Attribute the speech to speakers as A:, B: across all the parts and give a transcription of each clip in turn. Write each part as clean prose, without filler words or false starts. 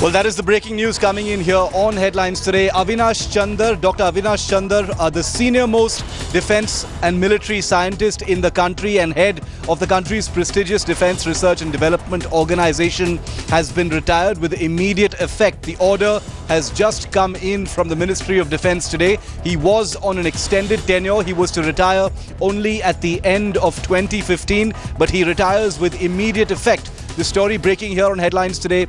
A: Well, that is the breaking news coming in here on Headlines today. Avinash Chander, Dr. Avinash Chander, the senior most defense and military scientist in the country and head of the country's prestigious defense research and development organization, has been retired with immediate effect. The order has just come in from the Ministry of Defense today. He was on an extended tenure. He was to retire only at the end of 2015, but he retires with immediate effect. The story breaking here on Headlines today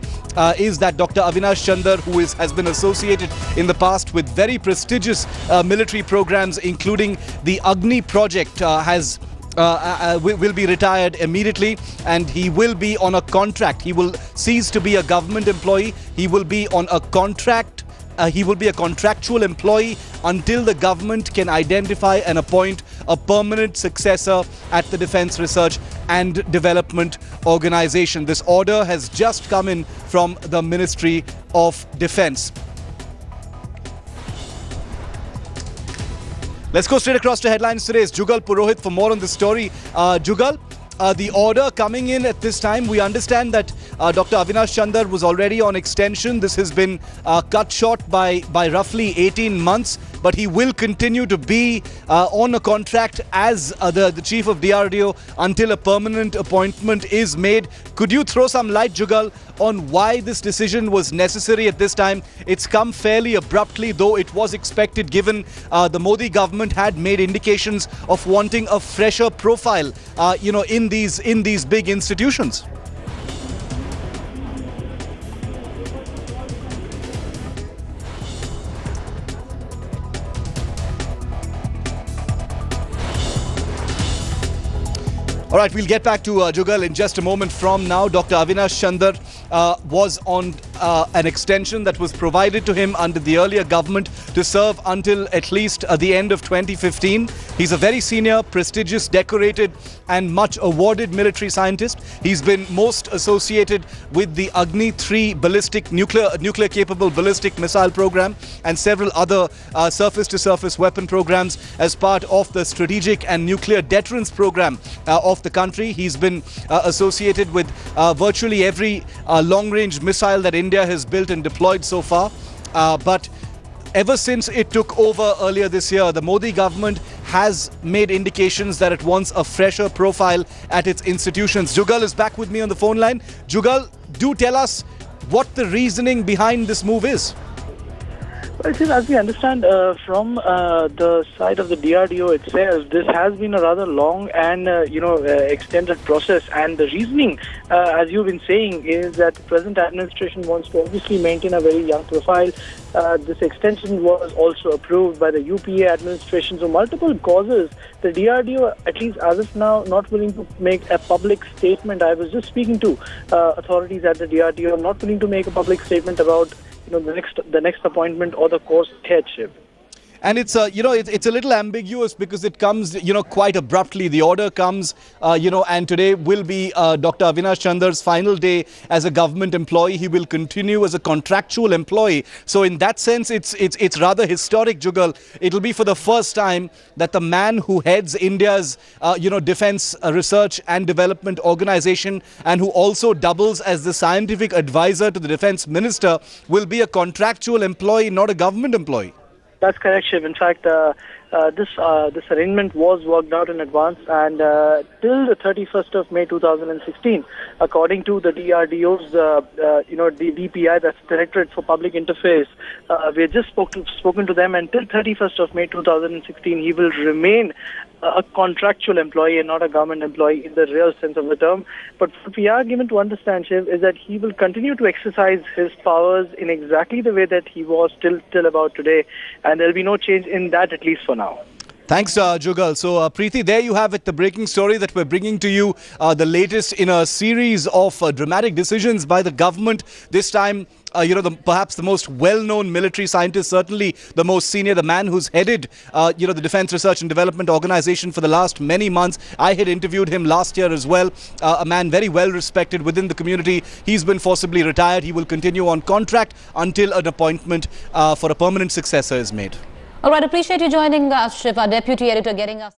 A: is that Dr. Avinash Chander, who has been associated in the past with very prestigious military programs, including the Agni project, will be retired immediately, and he will be on a contract. He will cease to be a government employee. He will be on a contract. He will be a contractual employee until the government can identify and appoint a permanent successor at the Defence Research and Development Organization. This order has just come in from the Ministry of Defence. Let's go straight across to Headlines today. It's Jugal Purohit for more on this story. Jugal, the order coming in at this time, we understand that Dr. Avinash Chander was already on extension. This has been cut short by roughly 18 months, but he will continue to be on a contract as the chief of DRDO until a permanent appointment is made. Could you throw some light, Jugal, on why this decision was necessary at this time? It's come fairly abruptly, though it was expected, given the Modi government had made indications of wanting a fresher profile, in these big institutions. All right, we'll get back to Jugal in just a moment from now. Dr. Avinash Chander was on an extension that was provided to him under the earlier government to serve until at least the end of 2015. He's a very senior, prestigious, decorated and much awarded military scientist. He's been most associated with the Agni 3 nuclear-capable ballistic missile program and several other surface-to-surface weapon programs as part of the strategic and nuclear deterrence program of the country. He's been associated with virtually every long-range missile that India has built and deployed so far. But ever since it took over earlier this year, the Modi government has made indications that it wants a fresher profile at its institutions. Jugal is back with me on the phone line. Jugal, do tell us what the reasoning behind this move is.
B: Well, as we understand from the side of the DRDO itself, this has been a rather long and extended process. And the reasoning, as you've been saying, is that the present administration wants to obviously maintain a very young profile. This extension was also approved by the UPA administration. So multiple causes. The DRDO, at least as of now, not willing to make a public statement. I was just speaking to authorities at the DRDO, not willing to make a public statement about the next appointment or the course headship.
A: And it's it's a little ambiguous because it comes quite abruptly. The order comes and today will be Dr. Avinash Chander's final day as a government employee. He will continue as a contractual employee. So in that sense, it's rather historic, Jugal. It'll be for the first time that the man who heads India's defense research and development organization and who also doubles as the scientific advisor to the defense minister will be a contractual employee, not a government employee.
B: That's correct, Shiv. In fact, this arrangement was worked out in advance, and till the 31st of May 2016, according to the DRDO's, the DPI, that's Directorate for Public Interface, we had just spoken to them, and till 31st of May 2016, he will remain a contractual employee and not a government employee in the real sense of the term. But what we are given to understand, Shiv, is that he will continue to exercise his powers in exactly the way that he was till about today, and there will be no change in that, at least for now.
A: Thanks, Jugal. So, Preeti, there you have it, the breaking story that we're bringing to you, the latest in a series of dramatic decisions by the government. This time, perhaps the most well-known military scientist, certainly the most senior, the man who's headed, the Defence Research and Development Organization for the last many months. I had interviewed him last year as well. A man very well respected within the community. He's been forcibly retired. He will continue on contract until an appointment for a permanent successor is made.
C: All right, appreciate you joining us, Shiv, our deputy editor, getting us...